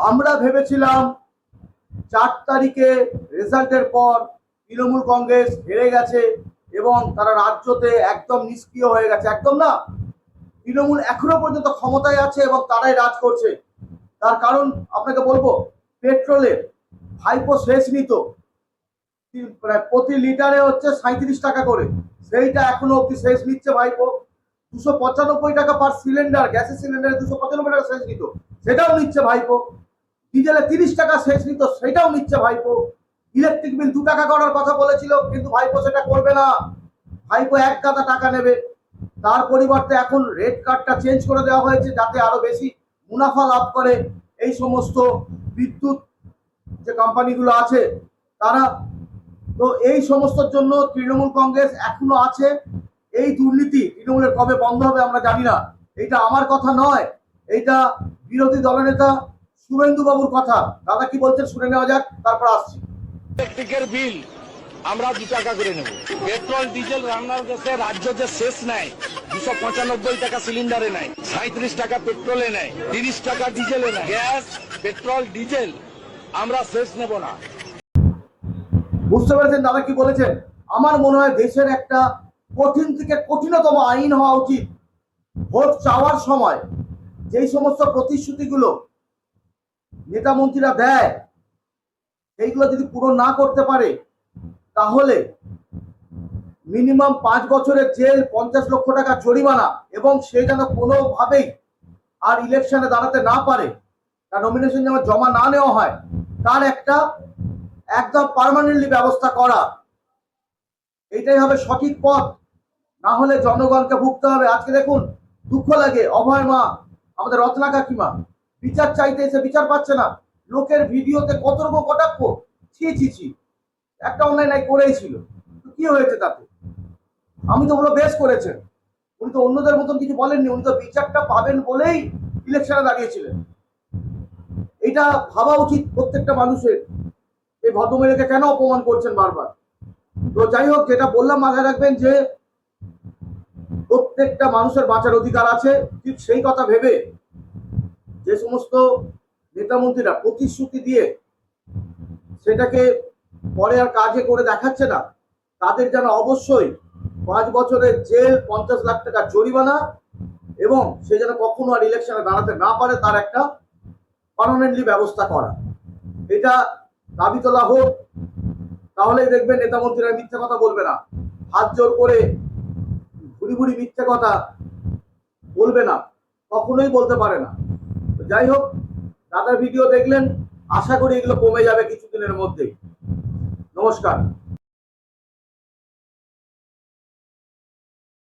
আমরা ভেবেছিলাম 4 তারিখে রেজাল্টের পর তৃণমূল কংগ্রেস হেরে গেছে এবং তারা রাজ্যতে একদম নিষ্ক্রিয় হয়ে গেছে। একদম না, তৃণমূল এখনো পর্যন্ত ক্ষমতায় আছে এবং তারাই রাজ করছে। তার কারণ আপনাকে বলবো, পেট্রোলের ভাইপো শেষ নিত প্রতি লিটারে হচ্ছে 37 টাকা করে, সেইটা এখনো অব্দি শেষ নিচ্ছে ভাইপো। 295 টাকা পার সিলিন্ডার, গ্যাসের সিলিন্ডারে 295 টাকা শেষ নিত, সেটাও নিচ্ছে ভাইপো। ডিজেলে 30 টাকা শেষ নিত, সেটাও নিচ্ছে ভাইপো। ইলেকট্রিক বিল 2 টাকা করার কথা বলেছিল, কিন্তু ভাইপো সেটা করবে না। ভাইপো এক গাদা টাকা নেবে। তার পরিবর্তে এখন রেট কার্ডটা চেঞ্জ করে দেওয়া হয়েছে, যাতে আরো বেশি মুনাফা লাভ করে এই সমস্ত বিদ্যুৎ যে কোম্পানিগুলো আছে তারা। তো এই সমস্তর জন্য তৃণমূল কংগ্রেস এখনো আছে। এই দুর্নীতি তৃণমূলের কবে বন্ধ হবে আমরা জানি না। এটা আমার কথা নয়, এটা বিরোধী দলনেতা শুভেন্দু বাবুর কথা। দাদা কি বলছেন শুনে নেওয়া যাক, তারপর আসছি। ইলেকট্রিকের বিল আমরা 2 টাকা করে নেব। পেট্রোল ডিজেল রান্নার গ্যাসে রাজ্য যে শেষ নেয় 295 টাকা সিলিন্ডারে নেয়, 37 টাকা পেট্রোলে নেয়, 30 টাকা ডিজেলে নেয়। গ্যাস পেট্রোল ডিজেল আমরা শেষ নেব না। বুঝতে পেরেছেন দাদা কি বলেছেন? আমার মনে হয় দেশের একটা কঠিন থেকে কঠিনতম আইন হওয়া উচিত। ভোট চাওয়ার সময় যেই সমস্ত প্রতিশ্রুতিগুলো নেতা মন্ত্রীরা দেয়, সেইগুলো যদি পূরণ না করতে পারে তাহলে মিনিমাম 5 বছরের জেল, 50 লক্ষ টাকা জরিমানা, এবং সে যেন কোনোভাবেই আর ইলেকশনে দাঁড়াতে না পারে, তার নমিনেশন যেন জমা না নেওয়া হয়, তার একটা একদম পার্মানেন্টলি ব্যবস্থা করা। এইটাই হবে সঠিক পথ। না হলে জনগণকে ভুগতে হবে। আজকে দেখুন, দুঃখ লাগে, অভয় মা, আমাদের রত্না কাকিমা বিচার চাইতে এসে বিচার পাচ্ছে না। লোকের ভিডিওতে কত রকম কটাক্ষ, ছি ছি ছি, একটা অন্যায় নাই করেই ছিল, কি হয়েছে তাতে? আমি তো বলো বেশ করেছেন, উনি তো অন্যদের মতন কিছু বলেননি, উনি তো বিচারটা পাবেন বলেই ইলেকশনে দাঁড়িয়েছিলেন। এটা ভাবা উচিত প্রত্যেকটা মানুষের। এই ভদ্রমহিলাকে কেন অপমান করছেন বারবার? তো যাই হোক, যেটা বললাম মাথায় রাখবেন যে প্রত্যেকটা মানুষের বাঁচার অধিকার আছে। ঠিক সেই কথা ভেবে যে সমস্ত নেতা মন্ত্রীরা প্রতিশ্রুতি দিয়ে সেটাকে পরে আর কাজে করে দেখাচ্ছে না, তাদের যেন অবশ্যই 5 বছরের জেল, 50 লাখ টাকা জরিমানা, এবং সে যেন কখনো আর ইলেকশনে দাঁড়াতে না পারে, তার একটা পার্মানেন্টলি ব্যবস্থা করা। এটা দাবি তোলা হোক, তাহলেই দেখবেন নেতা মন্ত্রীরা মিথ্যে কথা বলবে না। হাত জোর করে ভুড়ি ভুড়ি মিথ্যে কথা বলবে না, কখনোই বলতে পারে না। যাই হোক, দাদার ভিডিও দেখলেন, আশা করি এগুলো কমে যাবে কিছুদিনের মধ্যেই। নমস্কার।